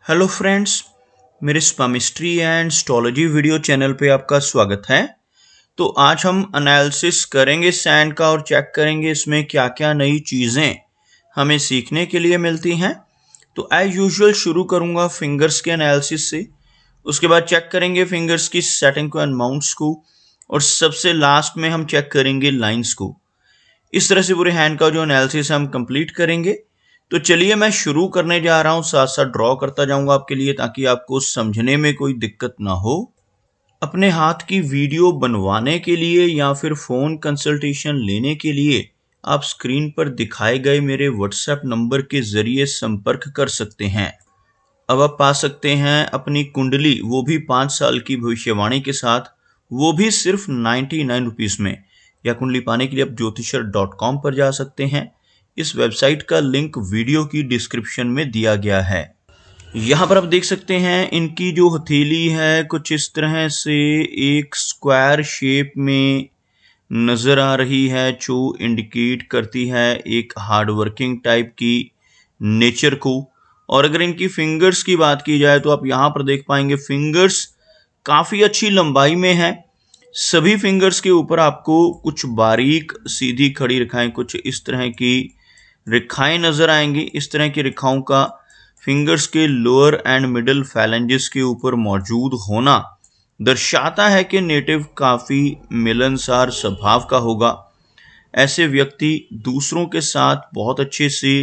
Hello friends, मेरे स्पामिस्ट्री and astrology video channel पे आपका स्वागत है। तो आज हम एनालिसिस करेंगे सैंड का और चेक करेंगे इसमें क्या क्या नई चीज़ें हमें सीखने के लिए मिलती हैं। तो एज यूजुअल शुरू करूंगा फिंगर्स के एनालिसिस से, उसके बाद चेक करेंगे फिंगर्स की सेटिंग को एंड माउंट्स को, और सबसे लास्ट में हम चेक करेंगे लाइंस को। इस तरह से पूरे हैंड का जो एनालिसिस हम कंप्लीट करेंगे। तो चलिए मैं शुरू करने जा रहा हूं, साथ साथ ड्रॉ करता जाऊंगा आपके लिए ताकि आपको समझने में कोई दिक्कत ना हो। अपने हाथ की वीडियो बनवाने के लिए या फिर फ़ोन कंसल्टेशन लेने के लिए आप स्क्रीन पर दिखाए गए मेरे व्हाट्सएप नंबर के ज़रिए संपर्क कर सकते हैं। अब आप पा सकते हैं अपनी कुंडली, वो भी 5 साल की भविष्यवाणी के साथ, वो भी सिर्फ 99 रुपीज़ में। या कुंडली पाने के लिए आप ज्योतिषर.com पर जा सकते हैं। इस वेबसाइट का लिंक वीडियो की डिस्क्रिप्शन में दिया गया है। यहाँ पर आप देख सकते हैं इनकी जो हथेली है कुछ इस तरह से एक स्क्वायर शेप में नज़र आ रही है, जो इंडिकेट करती है एक हार्ड वर्किंग टाइप की नेचर को। और अगर इनकी फिंगर्स की बात की जाए तो आप यहाँ पर देख पाएंगे फिंगर्स काफ़ी अच्छी लंबाई में है। सभी फिंगर्स के ऊपर आपको कुछ बारीक सीधी खड़ी रेखाएं, कुछ इस तरह की रेखाएं नजर आएंगी। इस तरह की रेखाओं का फिंगर्स के लोअर एंड मिडल फैलेंजेस के ऊपर मौजूद होना दर्शाता है कि नेटिव काफ़ी मिलनसार स्वभाव का होगा। ऐसे व्यक्ति दूसरों के साथ बहुत अच्छे से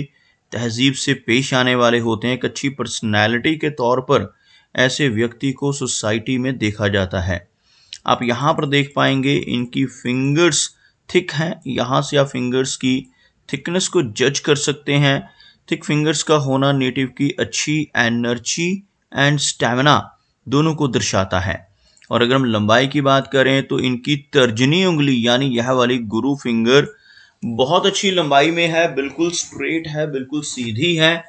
तहजीब से पेश आने वाले होते हैं। एक अच्छी पर्सनैलिटी के तौर पर ऐसे व्यक्ति को सोसाइटी में देखा जाता है। आप यहाँ पर देख पाएंगे इनकी फिंगर्स थिक हैं। यहाँ से आप फिंगर्स की थिकनेस को जज कर सकते हैं। थिक फिंगर्स का होना नेटिव की अच्छी एनर्जी एंड स्टैमिना दोनों को दर्शाता है। और अगर हम लंबाई की बात करें तो इनकी तर्जनी उंगली यानी यह वाली गुरु फिंगर बहुत अच्छी लंबाई में है, बिल्कुल स्ट्रेट है, बिल्कुल सीधी है।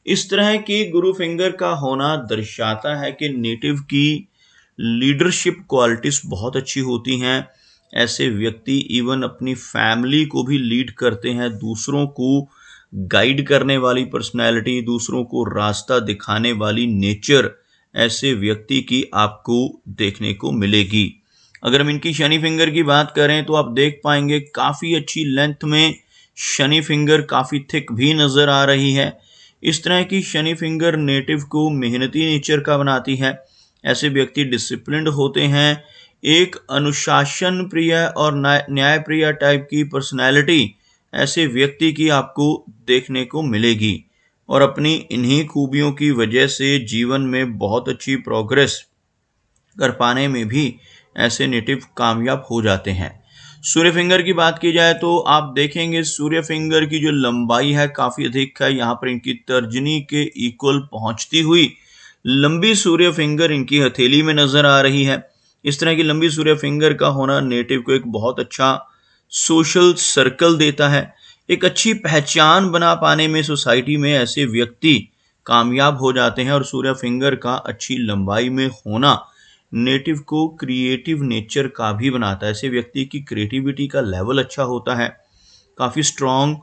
इस तरह की गुरु फिंगर का होना दर्शाता है कि नेटिव की लीडरशिप क्वालिटीज बहुत अच्छी होती हैं। ऐसे व्यक्ति इवन अपनी फैमिली को भी लीड करते हैं। दूसरों को गाइड करने वाली पर्सनैलिटी, दूसरों को रास्ता दिखाने वाली नेचर ऐसे व्यक्ति की आपको देखने को मिलेगी। अगर हम इनकी शनि फिंगर की बात करें तो आप देख पाएंगे काफ़ी अच्छी लेंथ में शनि फिंगर काफ़ी थिक भी नज़र आ रही है। इस तरह की शनि फिंगर नेटिव को मेहनती नेचर का बनाती है। ऐसे व्यक्ति डिसिप्लिन्ड होते हैं। एक अनुशासन प्रिय और न्याय प्रिय टाइप की पर्सनैलिटी ऐसे व्यक्ति की आपको देखने को मिलेगी। और अपनी इन्हीं खूबियों की वजह से जीवन में बहुत अच्छी प्रोग्रेस कर पाने में भी ऐसे नेटिव कामयाब हो जाते हैं। सूर्य फिंगर की बात की जाए तो आप देखेंगे सूर्य फिंगर की जो लंबाई है काफ़ी अधिक है। यहाँ पर इनकी तर्जनी के इक्वल पहुँचती हुई लंबी सूर्य फिंगर इनकी हथेली में नज़र आ रही है। इस तरह की लंबी सूर्य फिंगर का होना नेटिव को एक बहुत अच्छा सोशल सर्कल देता है। एक अच्छी पहचान बना पाने में सोसाइटी में ऐसे व्यक्ति कामयाब हो जाते हैं। और सूर्य फिंगर का अच्छी लंबाई में होना नेटिव को क्रिएटिव नेचर का भी बनाता है। ऐसे व्यक्ति की क्रिएटिविटी का लेवल अच्छा होता है। काफ़ी स्ट्रॉन्ग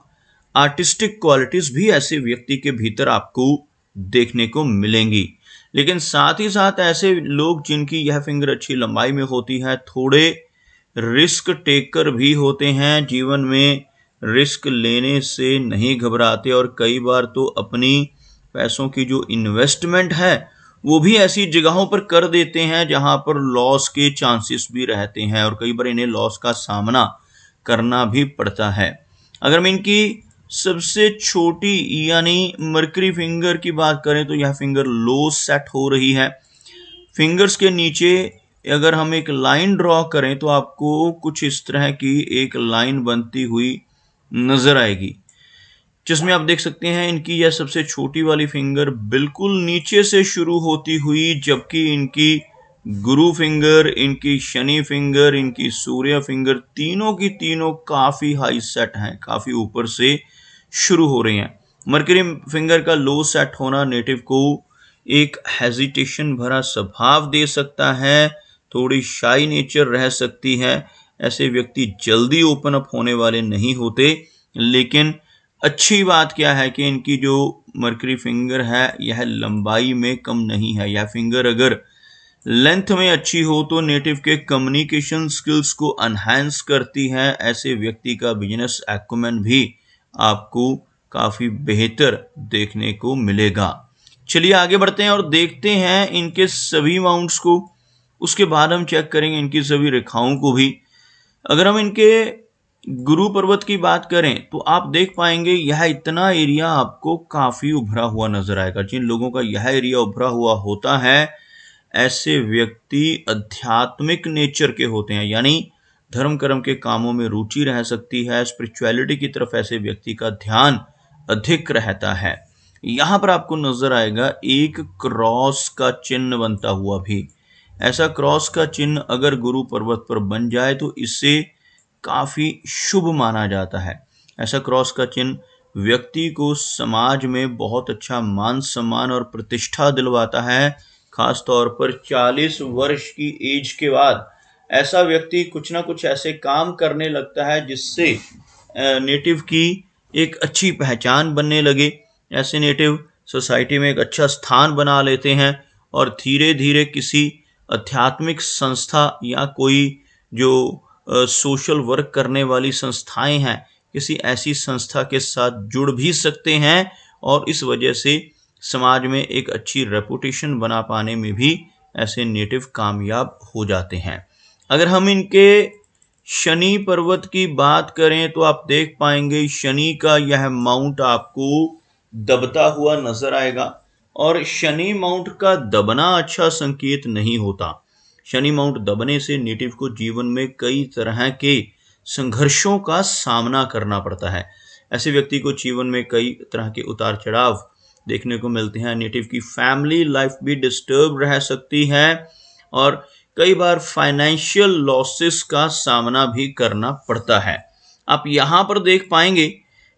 आर्टिस्टिक क्वालिटीज़ भी ऐसे व्यक्ति के भीतर आपको देखने को मिलेंगी। लेकिन साथ ही साथ ऐसे लोग जिनकी यह फिंगर अच्छी लंबाई में होती है थोड़े रिस्क टेकर भी होते हैं। जीवन में रिस्क लेने से नहीं घबराते और कई बार तो अपनी पैसों की जो इन्वेस्टमेंट है वो भी ऐसी जगहों पर कर देते हैं जहां पर लॉस के चांसेस भी रहते हैं और कई बार इन्हें लॉस का सामना करना भी पड़ता है। अगर हम इनकी सबसे छोटी यानी मरकरी फिंगर की बात करें तो यह फिंगर लो सेट हो रही है। फिंगर्स के नीचे अगर हम एक लाइन ड्रॉ करें तो आपको कुछ इस तरह की एक लाइन बनती हुई नजर आएगी, जिसमें आप देख सकते हैं इनकी यह सबसे छोटी वाली फिंगर बिल्कुल नीचे से शुरू होती हुई, जबकि इनकी गुरु फिंगर, इनकी शनि फिंगर, इनकी सूर्य फिंगर तीनों की तीनों काफ़ी हाई सेट हैं, काफ़ी ऊपर से शुरू हो रही हैं। मरकरी फिंगर का लो सेट होना नेटिव को एक हेजिटेशन भरा स्वभाव दे सकता है। थोड़ी शाई नेचर रह सकती है। ऐसे व्यक्ति जल्दी ओपन अप होने वाले नहीं होते। लेकिन अच्छी बात क्या है कि इनकी जो मरकरी फिंगर है यह लंबाई में कम नहीं है। यह फिंगर अगर लेंथ में अच्छी हो तो नेटिव के कम्युनिकेशन स्किल्स को अनहैंस करती है। ऐसे व्यक्ति का बिजनेस एक्यूमेन भी आपको काफी बेहतर देखने को मिलेगा। चलिए आगे बढ़ते हैं और देखते हैं इनके सभी माउंट्स को। उसके बाद हम चेक करेंगे इनकी सभी रेखाओं को भी। अगर हम इनके गुरु पर्वत की बात करें तो आप देख पाएंगे यह इतना एरिया आपको काफी उभरा हुआ नजर आएगा। जिन लोगों का यह एरिया उभरा हुआ होता है ऐसे व्यक्ति आध्यात्मिक नेचर के होते हैं, यानी धर्म कर्म के कामों में रुचि रह सकती है। स्पिरिचुअलिटी की तरफ ऐसे व्यक्ति का ध्यान अधिक रहता है। यहां पर आपको नजर आएगा एक क्रॉस का चिन्ह बनता हुआ भी। ऐसा क्रॉस का चिन्ह अगर गुरु पर्वत पर बन जाए तो इससे काफी शुभ माना जाता है। ऐसा क्रॉस का चिन्ह व्यक्ति को समाज में बहुत अच्छा मान सम्मान और प्रतिष्ठा दिलवाता है। खास तौर पर 40 वर्ष की एज के बाद ऐसा व्यक्ति कुछ ना कुछ ऐसे काम करने लगता है जिससे नेटिव की एक अच्छी पहचान बनने लगे। ऐसे नेटिव सोसाइटी में एक अच्छा स्थान बना लेते हैं और धीरे धीरे किसी आध्यात्मिक संस्था या कोई जो सोशल वर्क करने वाली संस्थाएं हैं किसी ऐसी संस्था के साथ जुड़ भी सकते हैं और इस वजह से समाज में एक अच्छी रेपुटेशन बना पाने में भी ऐसे नेटिव कामयाब हो जाते हैं। अगर हम इनके शनि पर्वत की बात करें तो आप देख पाएंगे शनि का यह माउंट आपको दबता हुआ नजर आएगा और शनि माउंट का दबना अच्छा संकेत नहीं होता। शनि माउंट दबने से नेटिव को जीवन में कई तरह के संघर्षों का सामना करना पड़ता है। ऐसे व्यक्ति को जीवन में कई तरह के उतार चढ़ाव देखने को मिलते हैं। नेटिव की फैमिली लाइफ भी डिस्टर्ब रह सकती है और कई बार फाइनेंशियल लॉसेस का सामना भी करना पड़ता है। आप यहां पर देख पाएंगे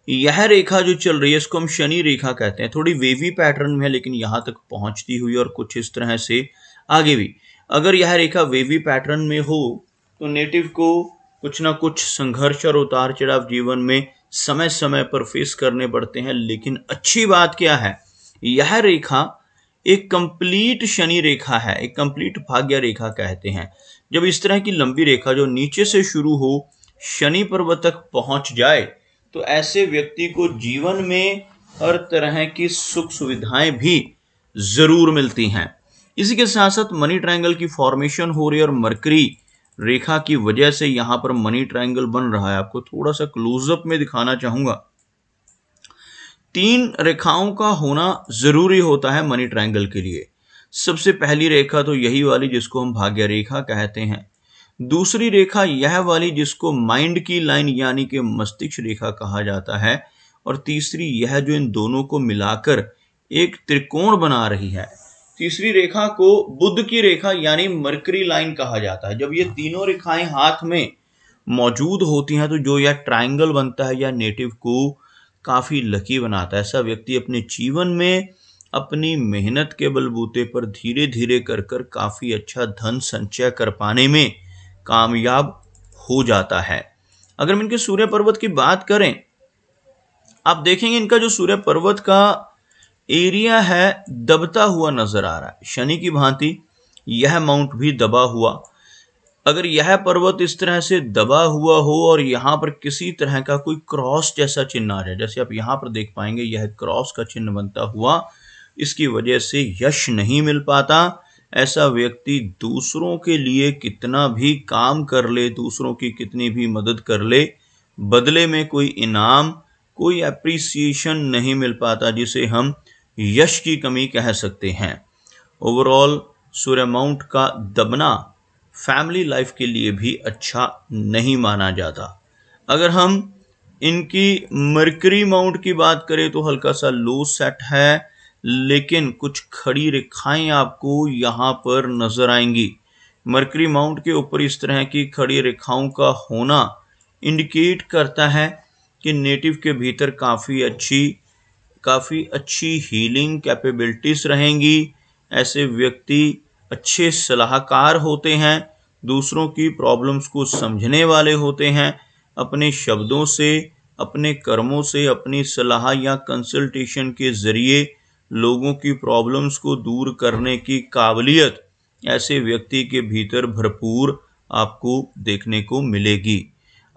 यह रेखा जो चल रही है इसको हम शनि रेखा कहते हैं। थोड़ी वेवी पैटर्न में है लेकिन यहां तक पहुंचती हुई और कुछ इस तरह से आगे भी। अगर यह रेखा वेवी पैटर्न में हो तो नेटिव को कुछ ना कुछ संघर्ष और उतार चढ़ाव जीवन में समय समय पर फेस करने पड़ते हैं। लेकिन अच्छी बात क्या है, यह रेखा एक कंप्लीट शनि रेखा है, एक कंप्लीट भाग्य रेखा कहते हैं। जब इस तरह की लंबी रेखा जो नीचे से शुरू हो शनि पर्वत तक पहुंच जाए तो ऐसे व्यक्ति को जीवन में हर तरह की सुख सुविधाएं भी जरूर मिलती हैं। इसी के साथ साथ मनी ट्रायंगल की फॉर्मेशन हो रही है और मरकरी रेखा की वजह से यहां पर मनी ट्रायंगल बन रहा है। आपको थोड़ा सा क्लोजअप में दिखाना चाहूंगा। 3 रेखाओं का होना जरूरी होता है मनी ट्रायंगल के लिए। सबसे पहली रेखा तो यही वाली जिसको हम भाग्य रेखा कहते हैं। दूसरी रेखा यह वाली जिसको माइंड की लाइन यानी कि मस्तिष्क रेखा कहा जाता है और तीसरी यह जो इन दोनों को मिलाकर एक त्रिकोण बना रही है। तीसरी रेखा को बुध की रेखा यानी मरकरी लाइन कहा जाता है। जब ये तीनों रेखाएं हाथ में मौजूद होती हैं तो जो यह ट्रायंगल बनता है यह नेटिव को काफी लकी बनाता है। ऐसा व्यक्ति अपने जीवन में अपनी मेहनत के बलबूते पर धीरे धीरे कर कर काफी अच्छा धन संचय कर पाने में कामयाब हो जाता है। अगर हम इनके सूर्य पर्वत की बात करें आप देखेंगे इनका जो सूर्य पर्वत का एरिया है दबता हुआ नजर आ रहा है। शनि की भांति यह माउंट भी दबा हुआ। अगर यह पर्वत इस तरह से दबा हुआ हो और यहाँ पर किसी तरह का कोई क्रॉस जैसा चिन्ह आ जाए, जैसे आप यहाँ पर देख पाएंगे यह क्रॉस का चिन्ह बनता हुआ, इसकी वजह से यश नहीं मिल पाता। ऐसा व्यक्ति दूसरों के लिए कितना भी काम कर ले, दूसरों की कितनी भी मदद कर ले, बदले में कोई इनाम कोई एप्रिसिएशन नहीं मिल पाता, जिसे हम यश की कमी कह सकते हैं। ओवरऑल सूर्य माउंट का दबना फैमिली लाइफ के लिए भी अच्छा नहीं माना जाता। अगर हम इनकी मरकरी माउंट की बात करें तो हल्का सा लो सेट है लेकिन कुछ खड़ी रेखाएं आपको यहाँ पर नजर आएंगी। मरकरी माउंट के ऊपर इस तरह की खड़ी रेखाओं का होना इंडिकेट करता है कि नेटिव के भीतर काफ़ी अच्छी हीलिंग कैपेबिलिटीज रहेंगी। ऐसे व्यक्ति अच्छे सलाहकार होते हैं, दूसरों की प्रॉब्लम्स को समझने वाले होते हैं, अपने शब्दों से अपने कर्मों से, अपनी सलाह या कंसल्टेशन के जरिए लोगों की प्रॉब्लम्स को दूर करने की काबिलियत ऐसे व्यक्ति के भीतर भरपूर आपको देखने को मिलेगी।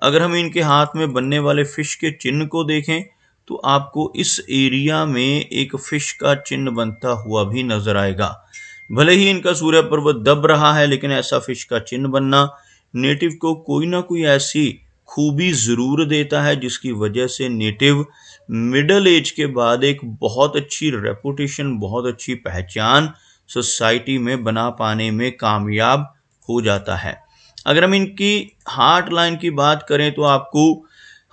अगर हम इनके हाथ में बनने वाले फिश के चिन्ह को देखें तो आपको इस एरिया में एक फिश का चिन्ह बनता हुआ भी नजर आएगा। भले ही इनका सूर्य पर्वत दब रहा है, लेकिन ऐसा फिश का चिन्ह बनना नेटिव को कोई ना कोई ऐसी खूबी जरूर देता है जिसकी वजह से नेटिव मिडिल एज के बाद एक बहुत अच्छी रेपुटेशन, बहुत अच्छी पहचान सोसाइटी में बना पाने में कामयाब हो जाता है। अगर हम इनकी हार्ट लाइन की बात करें तो आपको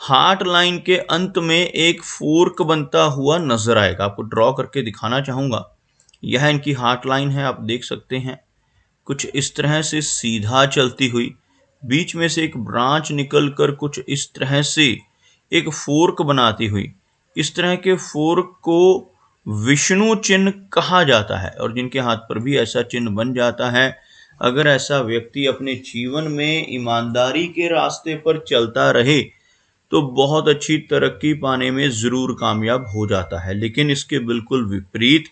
हार्ट लाइन के अंत में एक फोर्क बनता हुआ नजर आएगा। आपको ड्रॉ करके दिखाना चाहूंगा। यह इनकी हार्ट लाइन है, आप देख सकते हैं कुछ इस तरह से सीधा चलती हुई, बीच में से एक ब्रांच निकलकर कुछ इस तरह से एक फोर्क बनाती हुई। इस तरह के फोर्क को विष्णु चिन्ह कहा जाता है और जिनके हाथ पर भी ऐसा चिन्ह बन जाता है, अगर ऐसा व्यक्ति अपने जीवन में ईमानदारी के रास्ते पर चलता रहे तो बहुत अच्छी तरक्की पाने में जरूर कामयाब हो जाता है। लेकिन इसके बिल्कुल विपरीत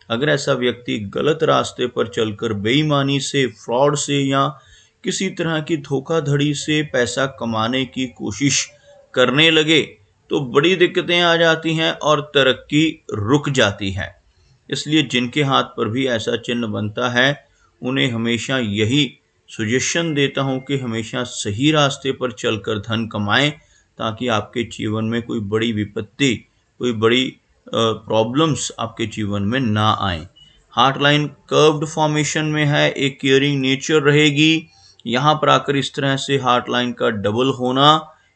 अगर ऐसा व्यक्ति गलत रास्ते पर चलकर बेईमानी से, फ्रॉड से या किसी तरह की धोखाधड़ी से पैसा कमाने की कोशिश करने लगे तो बड़ी दिक्कतें आ जाती हैं और तरक्की रुक जाती है। इसलिए जिनके हाथ पर भी ऐसा चिन्ह बनता है उन्हें हमेशा यही सजेशन देता हूं कि हमेशा सही रास्ते पर चलकर धन कमाएं, ताकि आपके जीवन में कोई बड़ी विपत्ति, कोई बड़ी प्रॉब्लम्स आपके जीवन में ना आए। हार्ट लाइन कर्व्ड फॉर्मेशन में है, एक केयरिंग नेचर रहेगी। यहाँ पर आकर इस तरह से हार्ट लाइन का डबल होना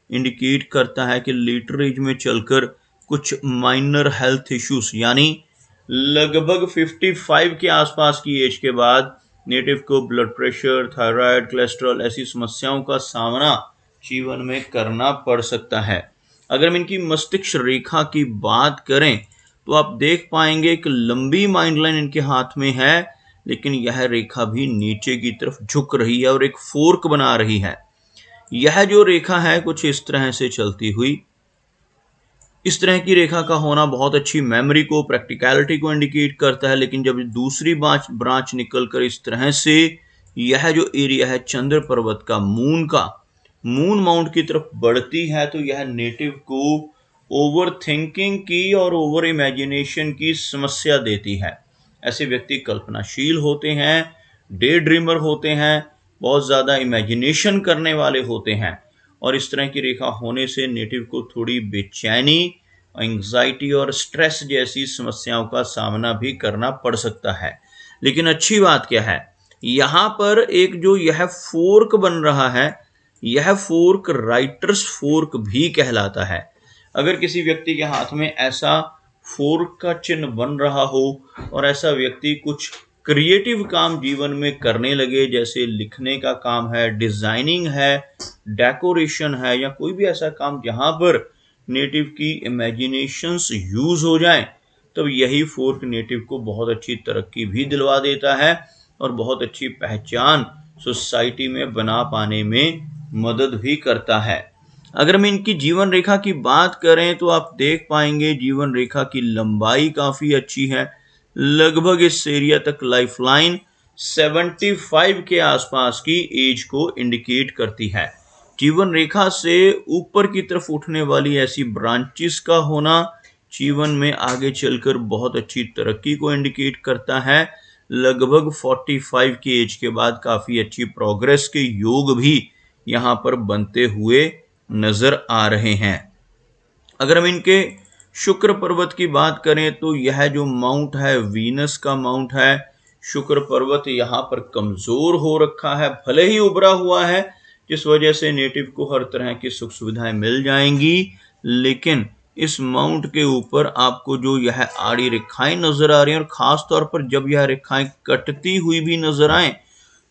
इंडिकेट करता है कि लेटर एज में चलकर कुछ माइनर हेल्थ इश्यूज, यानी लगभग 55 के आसपास की एज के बाद नेटिव को ब्लड प्रेशर, थायराइड, कोलेस्ट्रॉल ऐसी समस्याओं का सामना जीवन में करना पड़ सकता है। अगर हम इनकी मस्तिष्क रेखा की बात करें तो आप देख पाएंगे कि लंबी माइंड लाइन इनके हाथ में है, लेकिन यह रेखा भी नीचे की तरफ झुक रही है और एक फोर्क बना रही है। यह जो रेखा है कुछ इस तरह से चलती हुई, इस तरह की रेखा का होना बहुत अच्छी मेमोरी को, प्रैक्टिकलिटी को इंडिकेट करता है। लेकिन जब दूसरी ब्रांच निकलकर इस तरह से यह जो एरिया है चंद्र पर्वत का, मून माउंट की तरफ बढ़ती है तो यह नेटिव को ओवर थिंकिंग की और ओवर इमेजिनेशन की समस्या देती है। ऐसे व्यक्ति कल्पनाशील होते हैं, डे ड्रीमर होते हैं, बहुत ज़्यादा इमेजिनेशन करने वाले होते हैं और इस तरह की रेखा होने से नेटिव को थोड़ी बेचैनी, एंग्जाइटी और स्ट्रेस जैसी समस्याओं का सामना भी करना पड़ सकता है। लेकिन अच्छी बात क्या है, यहाँ पर एक जो यह फोर्क बन रहा है, यह फोर्क राइटर्स फोर्क भी कहलाता है। अगर किसी व्यक्ति के हाथ में ऐसा फोर्क का चिन्ह बन रहा हो और ऐसा व्यक्ति कुछ क्रिएटिव काम जीवन में करने लगे, जैसे लिखने का काम है, डिजाइनिंग है, डेकोरेशन है या कोई भी ऐसा काम जहां पर नेटिव की इमेजिनेशंस यूज हो जाएं, तब यही फोर्क नेटिव को बहुत अच्छी तरक्की भी दिलवा देता है और बहुत अच्छी पहचान सोसाइटी में बना पाने में मदद भी करता है। अगर हम इनकी जीवन रेखा की बात करें तो आप देख पाएंगे जीवन रेखा की लंबाई काफी अच्छी है। लगभग इस एरिया तक लाइफलाइन 75 के आसपास की एज को इंडिकेट करती है। जीवन रेखा से ऊपर की तरफ उठने वाली ऐसी ब्रांचेस का होना जीवन में आगे चलकर बहुत अच्छी तरक्की को इंडिकेट करता है। लगभग 45 की एज के बाद काफी अच्छी प्रोग्रेस के योग भी यहाँ पर बनते हुए नजर आ रहे हैं। अगर हम इनके शुक्र पर्वत की बात करें तो यह जो माउंट है वीनस का माउंट है। शुक्र पर्वत यहाँ पर कमजोर हो रखा है, भले ही उभरा हुआ है जिस वजह से नेटिव को हर तरह की सुख सुविधाएं मिल जाएंगी, लेकिन इस माउंट के ऊपर आपको जो यह आड़ी रेखाएं नजर आ रही हैं और खास तौर पर जब यह रेखाएं कटती हुई भी नजर आए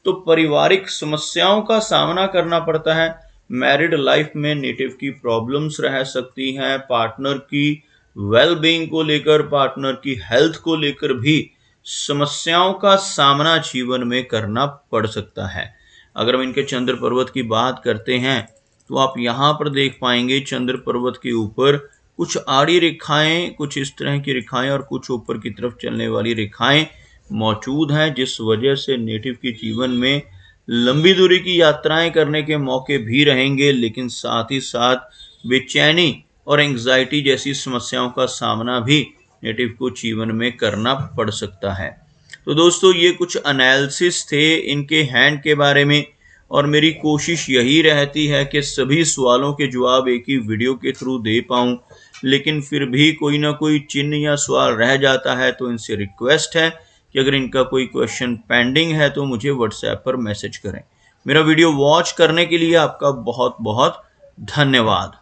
तो पारिवारिक समस्याओं का सामना करना पड़ता है। मैरिड लाइफ में नेटिव की प्रॉब्लम्स रह सकती हैं, पार्टनर की वेल बीइंग को लेकर, पार्टनर की हेल्थ को लेकर भी समस्याओं का सामना जीवन में करना पड़ सकता है। अगर हम इनके चंद्र पर्वत की बात करते हैं तो आप यहाँ पर देख पाएंगे चंद्र पर्वत के ऊपर कुछ आड़ी रेखाएं, कुछ इस तरह की रेखाएं और कुछ ऊपर की तरफ चलने वाली रेखाएं मौजूद हैं, जिस वजह से नेटिव के जीवन में लंबी दूरी की यात्राएं करने के मौके भी रहेंगे, लेकिन साथ ही साथ बेचैनी और एंग्जाइटी जैसी समस्याओं का सामना भी नेटिव को जीवन में करना पड़ सकता है। तो दोस्तों, ये कुछ एनालिसिस थे इनके हैंड के बारे में, और मेरी कोशिश यही रहती है कि सभी सवालों के जवाब एक ही वीडियो के थ्रू दे पाऊँ, लेकिन फिर भी कोई ना कोई चिन्ह या सवाल रह जाता है। तो इनसे रिक्वेस्ट है कि अगर इनका कोई क्वेश्चन पेंडिंग है तो मुझे व्हाट्सएप पर मैसेज करें। मेरा वीडियो वॉच करने के लिए आपका बहुत बहुत धन्यवाद।